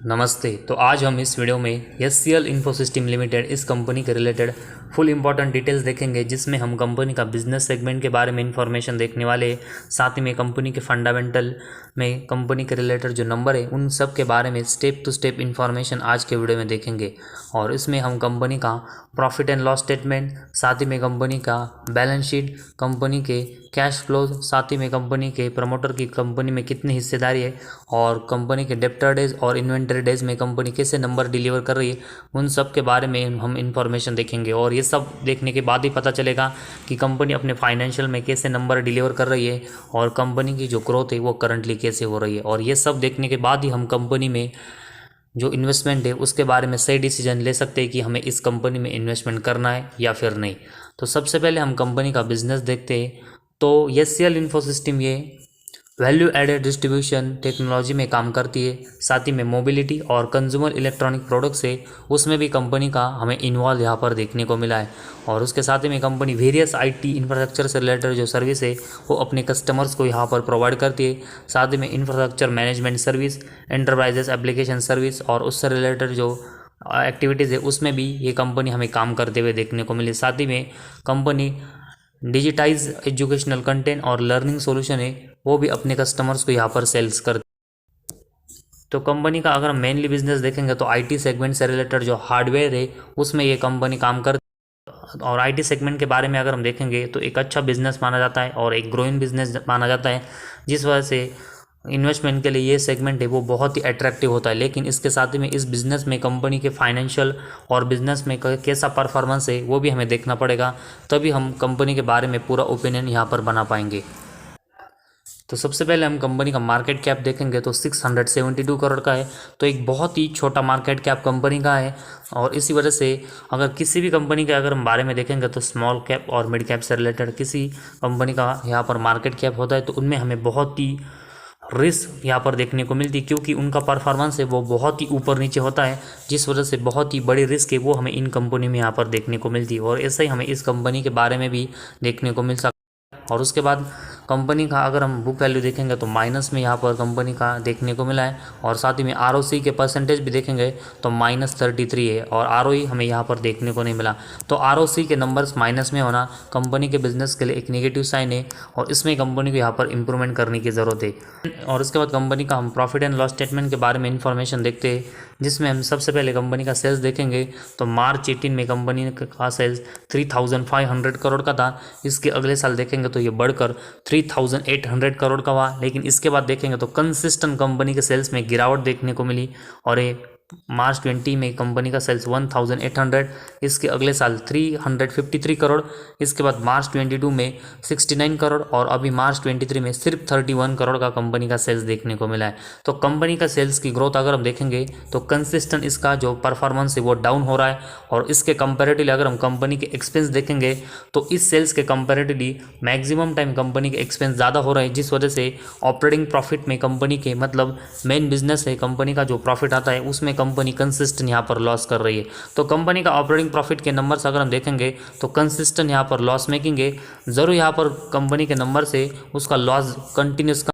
नमस्ते। तो आज हम इस वीडियो में एचसीएल इन्फोसिस्टम लिमिटेड इस कंपनी के रिलेटेड फुल इंपॉर्टेंट डिटेल्स देखेंगे, जिसमें हम कंपनी का बिजनेस सेगमेंट के बारे में इंफॉर्मेशन देखने वाले, साथ ही में कंपनी के फंडामेंटल में कंपनी के रिलेटेड जो नंबर है उन सब के बारे में स्टेप टू स्टेप इंफॉर्मेशन आज के वीडियो में देखेंगे। और इसमें हम कंपनी का प्रॉफिट एंड लॉस स्टेटमेंट, साथ ही में कंपनी का बैलेंस शीट, कंपनी के कैश फ्लो, साथ ही में कंपनी के प्रमोटर की कंपनी में कितनी हिस्सेदारी है और कंपनी के डेप्टर डेज और इन्वेंटरी डेज में कंपनी कैसे नंबर डिलीवर कर रही है, उन सब के बारे में हम इंफॉर्मेशन देखेंगे। और ये सब देखने के बाद ही पता चलेगा कि कंपनी अपने फाइनेंशियल में कैसे नंबर डिलीवर कर रही है और कंपनी की जो ग्रोथ है वो करंटली कैसे हो रही है। और ये सब देखने के बाद ही हम कंपनी में जो इन्वेस्टमेंट है उसके बारे में सही डिसीजन ले सकते हैं कि हमें इस कंपनी में इन्वेस्टमेंट करना है या फिर नहीं। तो सबसे पहले हम कंपनी का बिजनेस देखते हैं। तो एचसीएल इन्फोसिस्टम ये वैल्यू एडेड डिस्ट्रीब्यूशन टेक्नोलॉजी में काम करती है, साथ ही में मोबिलिटी और कंज्यूमर इलेक्ट्रॉनिक प्रोडक्ट्स है उसमें भी कंपनी का हमें इन्वॉल्व यहाँ पर देखने को मिला है। और उसके साथ ही में कंपनी वेरियस आईटी इंफ्रास्ट्रक्चर से रिलेटेड जो सर्विस है वो अपने कस्टमर्स को यहाँ पर प्रोवाइड करती है। साथ ही में infrastructure management service, enterprises application service और उससे रिलेटेड जो एक्टिविटीज़ है उसमें भी ये कंपनी हमें काम करते हुए देखने को मिली। साथ ही में कंपनी डिजिटाइज एजुकेशनल कंटेंट और लर्निंग सॉल्यूशन है वो भी अपने कस्टमर्स को यहाँ पर सेल्स कर। तो कंपनी का अगर हम मेनली बिजनेस देखेंगे तो आईटी सेगमेंट से रिलेटेड जो हार्डवेयर है उसमें ये कंपनी काम कर। और आईटी सेगमेंट के बारे में अगर हम देखेंगे तो एक अच्छा बिजनेस माना जाता है और एक ग्रोइंग बिजनेस माना जाता है, जिस वजह से इन्वेस्टमेंट के लिए ये सेगमेंट है वो बहुत ही अट्रैक्टिव होता है। लेकिन इसके साथ ही में इस बिज़नेस में कंपनी के फाइनेंशियल और बिजनेस में कैसा परफॉर्मेंस है वो भी हमें देखना पड़ेगा, तभी हम कंपनी के बारे में पूरा ओपिनियन यहाँ पर बना पाएंगे। तो सबसे पहले हम कंपनी का मार्केट कैप देखेंगे तो 672 करोड़ का है। तो एक बहुत ही छोटा मार्केट कैप कंपनी का है। और इसी वजह से अगर किसी भी कंपनी के अगर हम बारे में देखेंगे तो स्मॉल कैप और मिड कैप से रिलेटेड किसी कंपनी का यहाँ पर मार्केट कैप होता है तो उनमें हमें बहुत ही रिस्क यहाँ पर देखने को मिलती है, क्योंकि उनका परफॉर्मेंस है वो बहुत ही ऊपर नीचे होता है, जिस वजह से बहुत ही बड़ी रिस्क है वो हमें इन कंपनी में यहाँ पर देखने को मिलती है। और ऐसा ही हमें इस कंपनी के बारे में भी देखने को मिल सकता है। और उसके बाद कंपनी का अगर हम बुक वैल्यू देखेंगे तो माइनस में यहाँ पर कंपनी का देखने को मिला है। और साथ ही में आरओसी के परसेंटेज भी देखेंगे तो -33 है और आरओई हमें यहाँ पर देखने को नहीं मिला। तो आरओसी के नंबर्स माइनस में होना कंपनी के बिजनेस के लिए एक नेगेटिव साइन है और इसमें कंपनी को यहाँ पर इंप्रूवमेंट करने की ज़रूरत है। और उसके बाद कंपनी का हम प्रॉफिट एंड लॉस स्टेटमेंट के बारे में इंफॉर्मेशन देखते हैं, जिसमें हम सबसे पहले कंपनी का सेल्स देखेंगे तो मार्च 18 में कंपनी का सेल्स 3500 करोड़ का था। इसके अगले साल देखेंगे तो ये बढ़कर 3800 करोड़ का हुआ। लेकिन इसके बाद देखेंगे तो कंसिस्टेंट कंपनी के सेल्स में गिरावट देखने को मिली और ये मार्च 20 में कंपनी का सेल्स 1800, इसके अगले साल 353 करोड़, इसके बाद मार्च 22 में 69 करोड़ और अभी मार्च 23 में सिर्फ 31 करोड़ का कंपनी का सेल्स देखने को मिला है। तो कंपनी का सेल्स की ग्रोथ अगर हम देखेंगे तो कंसिस्टेंट इसका जो परफॉर्मेंस है वो डाउन हो रहा है। और इसके कंपेरेटिवली अगर हम कंपनी के एक्सपेंस देखेंगे तो इस सेल्स के कंपेरेटिवली मैक्सिमम टाइम कंपनी के एक्सपेंस ज़्यादा हो रहे हैं, जिस वजह से ऑपरेटिंग प्रॉफिट में कंपनी के मतलब मेन बिजनेस है कंपनी का जो प्रॉफिट आता है उसमें कंपनी कंसिस्टेंट यहाँ पर लॉस कर रही है। तो कंपनी का ऑपरेटिंग प्रॉफिट के नंबर्स अगर हम देखेंगे तो कंसिस्टेंट यहाँ पर लॉस मेकिंग है। ज़रूर यहाँ पर कंपनी के नंबर से उसका लॉस कंटिन्यूस,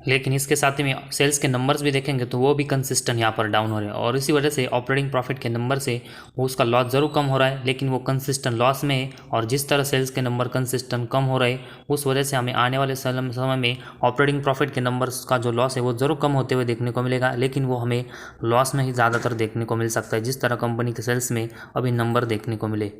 लेकिन इसके साथ ही में सेल्स के नंबर्स भी देखेंगे तो वो भी कंसिस्टेंट यहाँ पर डाउन हो रहे हैं। और इसी वजह से ऑपरेटिंग प्रॉफिट के नंबर से वो उसका लॉस ज़रूर कम हो रहा है, लेकिन वो कंसिस्टेंट लॉस में है। और जिस तरह सेल्स के नंबर कंसिस्टेंट कम हो रहे हैं उस वजह से हमें आने वाले समय में ऑपरेटिंग प्रॉफिट के नंबर्स का जो लॉस है वो ज़रूर कम होते हुए देखने को मिलेगा, लेकिन वो हमें लॉस में ही ज़्यादातर देखने को मिल सकता है, जिस तरह कंपनी के सेल्स में अभी नंबर देखने को मिले।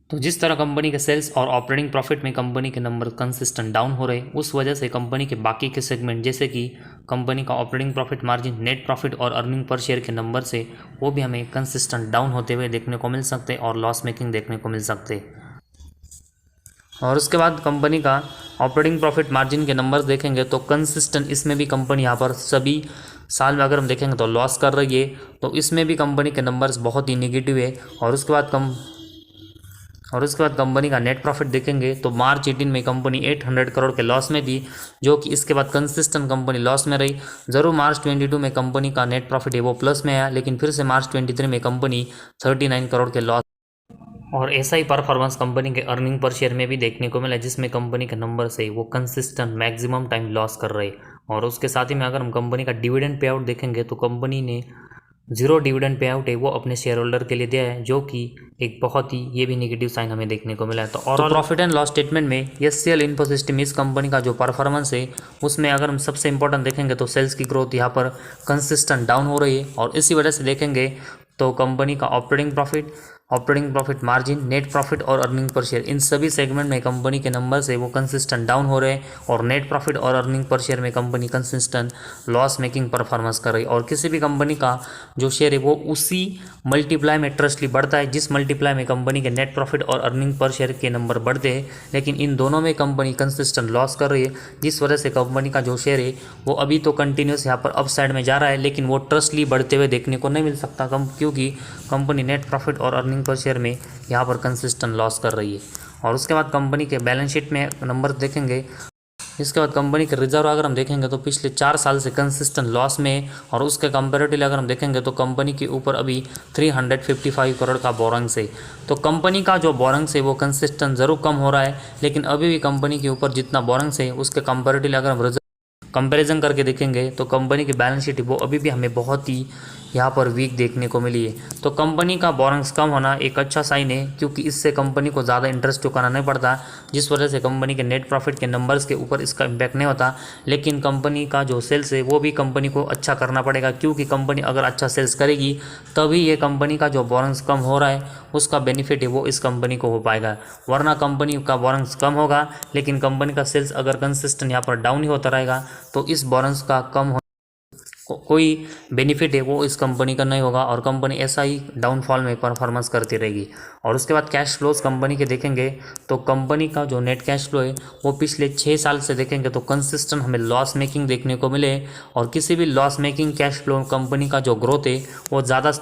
तो जिस तरह कंपनी के सेल्स और ऑपरेटिंग प्रॉफिट में कंपनी के नंबर कंसिस्टेंट डाउन हो रहे, उस वजह से कंपनी के बाकी के सेगमेंट जैसे कि कंपनी का operating profit margin, net profit और अर्निंग पर शेयर के नंबर से वो भी हमें कंसिस्टेंट डाउन होते हुए देखने को मिल सकते और लॉस मेकिंग देखने को मिल सकते। और उसके बाद कंपनी का ऑपरेटिंग प्रॉफिट मार्जिन के नंबर्स देखेंगे तो कंसिस्टेंट इसमें भी कंपनी यहाँ पर सभी साल में अगर हम देखेंगे तो लॉस कर रही है, तो इसमें भी कंपनी के नंबर्स बहुत ही निगेटिव है। और उसके बाद कंपनी का नेट प्रॉफिट देखेंगे तो मार्च 18 में कंपनी 800 करोड़ के लॉस में थी, जो कि इसके बाद कंसिस्टेंट कंपनी लॉस में रही। ज़रूर मार्च 22 में कंपनी का नेट प्रॉफिट है वो प्लस में आया, लेकिन फिर से मार्च 23 में कंपनी 39 करोड़ के लॉस। और ऐसा ही परफॉर्मेंस कंपनी के अर्निंग पर शेयर में भी देखने को मिला, जिसमें कंपनी के नंबर से वो कंसिस्टेंट मैक्सिमम टाइम लॉस कर रहे। और उसके साथ ही में अगर हम कंपनी का डिविडेंड पे आउट देखेंगे तो कंपनी ने 0 डिविडेंड पे आउट है वो अपने शेयर होल्डर के लिए दिया है, जो कि एक बहुत ही ये भी नेगेटिव साइन हमें देखने को मिला है। तो और प्रॉफिट एंड लॉस स्टेटमेंट में एचसीएल इन्फोसिस्टम इस कंपनी का जो परफॉर्मेंस है उसमें अगर हम सबसे इंपॉर्टेंट देखेंगे तो सेल्स की ग्रोथ यहाँ पर कंसिस्टेंट डाउन हो रही है, और इसी वजह से देखेंगे तो कंपनी का operating profit margin, net profit और अर्निंग पर शेयर, इन सभी सेगमेंट में कंपनी के नंबर्स है वो कंसिस्टेंट डाउन हो रहे हैं, और नेट प्रॉफिट और अर्निंग पर शेयर में company consistent loss making performance कर रही है। और किसी भी कंपनी का जो शेयर है वो उसी मल्टीप्लाई में ट्रस्टली बढ़ता है जिस मल्टीप्लाई में कंपनी के नेट प्रॉफिट और अर्निंग पर शेयर के नंबर बढ़ते हैं, लेकिन इन दोनों में कंपनी कंसिस्टेंट लॉस कर रही है, जिस वजह से कंपनी का जो शेयर है वो अभी तो कंटिन्यूस यहाँ पर अप साइड में जा रहा है, लेकिन वो ट्रस्टली बढ़ते हुए देखने को नहीं मिल सकता क्योंकि कंपनी नेट प्रॉफिट और अर्निंग पर शेयर में यहाँ पर कंसिस्टेंट लॉस कर रही है। और उसके बाद कंपनी के बैलेंस शीट में नंबर देखेंगे, इसके बाद कंपनी के रिजर्व अगर हम देखेंगे तो पिछले 4 साल से कंसिस्टेंट लॉस में, और उसके कंपेरेटिवली अगर हम देखेंगे तो कंपनी के ऊपर अभी 355 करोड़ का बोरंग्स है। तो कंपनी का जो बोरंग्स है वो कंसिस्टेंट ज़रूर कम हो रहा है, लेकिन अभी भी कंपनी के ऊपर जितना बोरंग्स है उसके कंपेरेटिवली अगर हम रिजर्व कंपेरिजन करके देखेंगे तो कंपनी की बैलेंस शीट वो अभी भी हमें बहुत ही यहाँ पर वीक देखने को मिली है। तो कंपनी का बोरंग्स कम होना एक अच्छा साइन है, क्योंकि इससे कंपनी को ज़्यादा इंटरेस्ट चुकाना नहीं पड़ता, जिस वजह से कंपनी के नेट प्रॉफिट के नंबर्स के ऊपर इसका इम्पैक्ट नहीं होता। लेकिन कंपनी का जो सेल्स है वो भी कंपनी को अच्छा करना पड़ेगा, क्योंकि कंपनी अगर अच्छा सेल्स करेगी तभी ये कंपनी का जो बोरंग्स कम हो रहा है उसका बेनिफिट है वो इस कंपनी को हो पाएगा, वरना कंपनी का बोरंग्स कम होगा लेकिन कंपनी का सेल्स अगर कंसिस्टेंट यहाँ पर डाउन ही होता रहेगा तो इस बोरंग्स का कम कोई बेनिफिट है वो इस कंपनी का नहीं होगा, और कंपनी ऐसा ही डाउनफॉल में परफॉर्मेंस करती रहेगी। और उसके बाद कैश फ्लोज कंपनी के देखेंगे तो कंपनी का जो नेट कैश फ्लो है वो पिछले 6 साल से देखेंगे तो कंसिस्टेंट हमें लॉस मेकिंग देखने को मिले, और किसी भी loss making cash flow company का जो ग्रोथ है वो ज़्यादा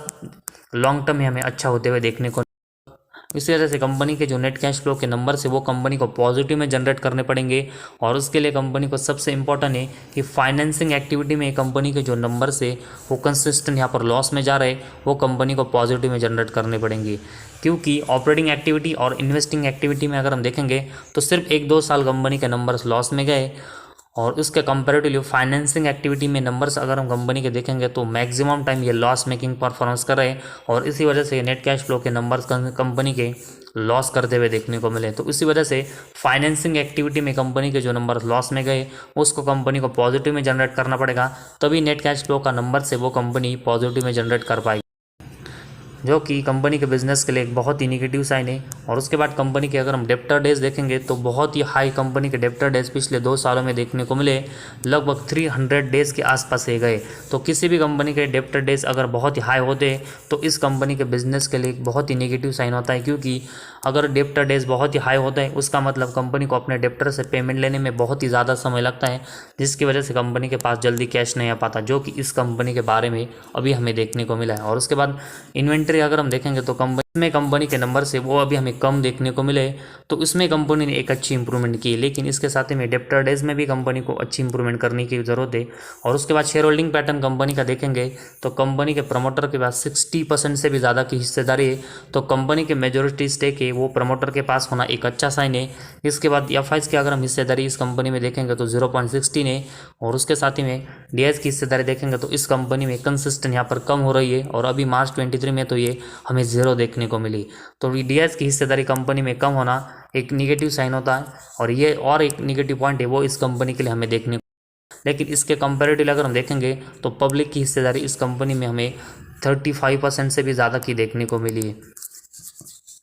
लॉन्ग टर्म में हमें अच्छा होते हुए देखने को, इसी वजह से कंपनी के जो नेट कैश फ्लो के नंबर से वो कंपनी को पॉजिटिव में जनरेट करने पड़ेंगे। और उसके लिए कंपनी को सबसे इंपॉर्टेंट है कि फाइनेंसिंग एक्टिविटी में कंपनी के जो नंबर्स है वो कंसिस्टेंट यहाँ पर लॉस में जा रहे वो कंपनी को पॉजिटिव में जनरेट करने पड़ेंगे, क्योंकि ऑपरेटिंग एक्टिविटी और इन्वेस्टिंग एक्टिविटी में अगर हम देखेंगे तो सिर्फ 1-2 साल कंपनी के नंबर्स लॉस में गए, और उसके कंपैरेटिवली फाइनेंसिंग एक्टिविटी में नंबर्स अगर हम कंपनी के देखेंगे तो मैक्सिमम टाइम ये लॉस मेकिंग परफॉर्मेंस कर रहे हैं, और इसी वजह से नेट कैश फ्लो के नंबर्स कंपनी के लॉस करते हुए देखने को मिले। तो इसी वजह से फाइनेंसिंग एक्टिविटी में कंपनी के जो नंबर्स लॉस में गए उसको कंपनी को पॉजिटिव में जनरेट करना पड़ेगा, तभी नेट कैश फ्लो का नंबर से वो कंपनी पॉजिटिव में जनरेट कर पाएगी, जो कि कंपनी के बिजनेस के लिए एक बहुत ही निगेटिव साइन है। और उसके बाद कंपनी के अगर हम डेप्टर डेज देखेंगे तो बहुत ही हाई कंपनी के डेप्टर डेज पिछले 2 सालों में देखने को मिले, लगभग 300 डेज के आसपास रह गए। तो किसी भी कंपनी के डेप्टर डेज अगर बहुत ही हाई होते हैं तो इस कंपनी के बिजनेस के लिए एक बहुत ही निगेटिव साइन होता है, क्योंकि अगर डेप्टर डेज बहुत ही हाई होता है उसका मतलब कंपनी को अपने डेप्टर से पेमेंट लेने में बहुत ही ज़्यादा समय लगता है, जिसकी वजह से कंपनी के पास जल्दी कैश नहीं आ पाता, जो कि इस कंपनी के बारे में अभी हमें देखने को मिला है। और उसके बाद इन्वेंट्री अगर हम देखेंगे तो कंपनी के नंबर से वो अभी हमें कम देखने को मिले, तो इसमें कंपनी ने एक अच्छी इंप्रूवमेंट की, लेकिन इसके साथ ही में डेप्टर डेज में भी कंपनी को अच्छी इंप्रूवमेंट करने की ज़रूरत है। और उसके बाद शेयर होल्डिंग पैटर्न कंपनी का देखेंगे तो कंपनी के प्रमोटर के पास 60% से भी ज़्यादा की हिस्सेदारी है, तो कंपनी के मेजोरिटी स्टेक है वो प्रमोटर के पास होना एक अच्छा साइन है। इसके बाद एफआईज की अगर हम हिस्सेदारी इस कंपनी में देखेंगे तो 0.16 है, और उसके साथ ही में डीआईएस की हिस्सेदारी देखेंगे तो इस कंपनी में कंसिस्टेंट यहाँ पर कम हो रही है, और अभी मार्च 23 में तो ये हमें 0 देखने को मिली। तो डीआईएस की हिस्सेदारी कंपनी में कम होना एक निगेटिव साइन होता है, और ये और एक निगेटिव पॉइंट है वो इस कंपनी के लिए हमें देखने को, लेकिन इसके कंपैरेटिवली अगर हम देखेंगे तो पब्लिक की हिस्सेदारी इस कंपनी में हमें 35% से भी ज़्यादा की देखने को मिली है।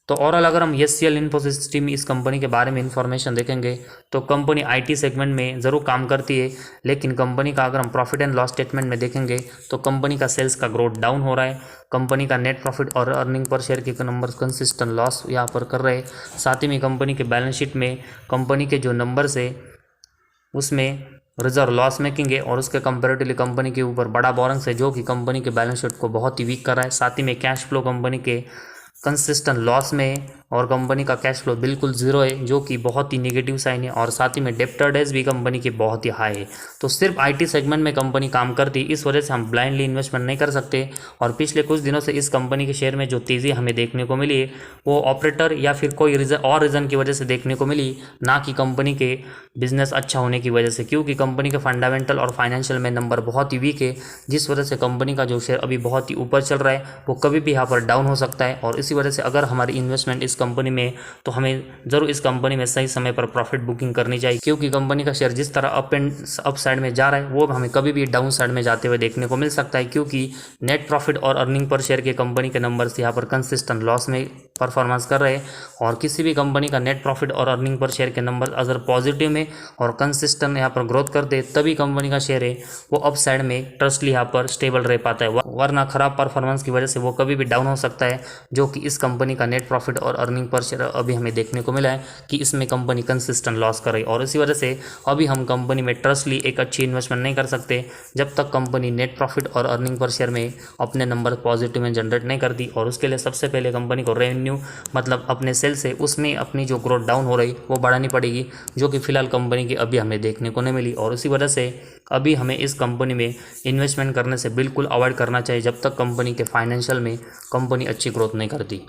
तो ओवरऑल अगर हम एचसीएल इन्फोसिस्टम इस कंपनी के बारे में इंफॉर्मेशन देखेंगे तो कंपनी आईटी सेगमेंट में ज़रूर काम करती है, लेकिन कंपनी का अगर हम प्रॉफिट एंड लॉस स्टेटमेंट में देखेंगे तो कंपनी का सेल्स का ग्रोथ डाउन हो रहा है, कंपनी का नेट प्रॉफिट और अर्निंग पर शेयर के नंबर्स कंसिस्टेंट लॉस यहाँ पर कर रहे हैं। साथ ही में कंपनी के बैलेंस शीट में कंपनी के जो नंबर्स है उसमें रिजर्व लॉस मेकिंग है, और उसके कंपेरेटिवली कंपनी के ऊपर बड़ा बोरंग्स है जो कि कंपनी के बैलेंस शीट को बहुत ही वीक कर रहा है। साथ ही में कैश फ्लो कंपनी के कंसिस्टेंट लॉस में, और कंपनी का कैश फ्लो बिल्कुल 0 है जो कि बहुत ही नेगेटिव साइन है, और साथ ही में डेप्टर डेज भी कंपनी के बहुत ही हाई है। तो सिर्फ आईटी सेगमेंट में कंपनी काम करती, इस वजह से हम ब्लाइंडली इन्वेस्टमेंट नहीं कर सकते। और पिछले कुछ दिनों से इस कंपनी के शेयर में जो तेज़ी हमें देखने को मिली है वो ऑपरेटर या फिर कोई रीज़न की वजह से देखने को मिली, ना कि कंपनी के बिजनेस अच्छा होने की वजह से, क्योंकि कंपनी के फंडामेंटल और फाइनेंशियल में नंबर बहुत ही वीक है, जिस वजह से कंपनी का जो शेयर अभी बहुत ही ऊपर चल रहा है वो कभी भी यहाँ पर डाउन हो सकता है। और इसी वजह से अगर हमारी इन्वेस्टमेंट इस कंपनी में, तो हमें ज़रूर इस कंपनी में सही समय पर प्रॉफिट बुकिंग करनी चाहिए, क्योंकि कंपनी का शेयर जिस तरह अप साइड में जा रहा है वो हमें कभी भी डाउन साइड में जाते हुए देखने को मिल सकता है, क्योंकि नेट प्रॉफिट और अर्निंग पर शेयर के कंपनी के नंबर्स यहाँ पर कंसिस्टेंट लॉस में परफॉर्मेंस कर रहे हैं। और किसी भी कंपनी का नेट प्रॉफिट और अर्निंग पर शेयर के नंबर अगर पॉजिटिव में और कंसिस्टेंट यहाँ पर ग्रोथ करते तभी कंपनी का शेयर है वो अप साइड में ट्रस्टली यहाँ पर स्टेबल रह पाता है, वरना खराब परफॉर्मेंस की वजह से वो कभी भी डाउन हो सकता है, जो कि इस कंपनी का नेट प्रॉफिट और अर्निंग पर शेयर अभी हमें देखने को मिला है कि इसमें कंपनी कंसिस्टेंट लॉस कर रही है। और इसी वजह से अभी हम कंपनी में ट्रस्टली एक अच्छी इन्वेस्टमेंट नहीं कर सकते जब तक कंपनी नेट प्रॉफिट और अर्निंग पर शेयर में अपने नंबर पॉजिटिव में जनरेट नहीं करती। और उसके लिए सबसे पहले कंपनी को रेवेन्यू मतलब अपने सेल से उसमें अपनी जो ग्रोथ डाउन हो रही वो बढ़ानी पड़ेगी, जो कि फिलहाल कंपनी की अभी हमें देखने को नहीं मिली। और इसी वजह से अभी हमें इस कंपनी में इन्वेस्टमेंट करने से बिल्कुल अवॉइड करना चाहिए जब तक कंपनी के फाइनेंशियल में कंपनी अच्छी ग्रोथ नहीं करती।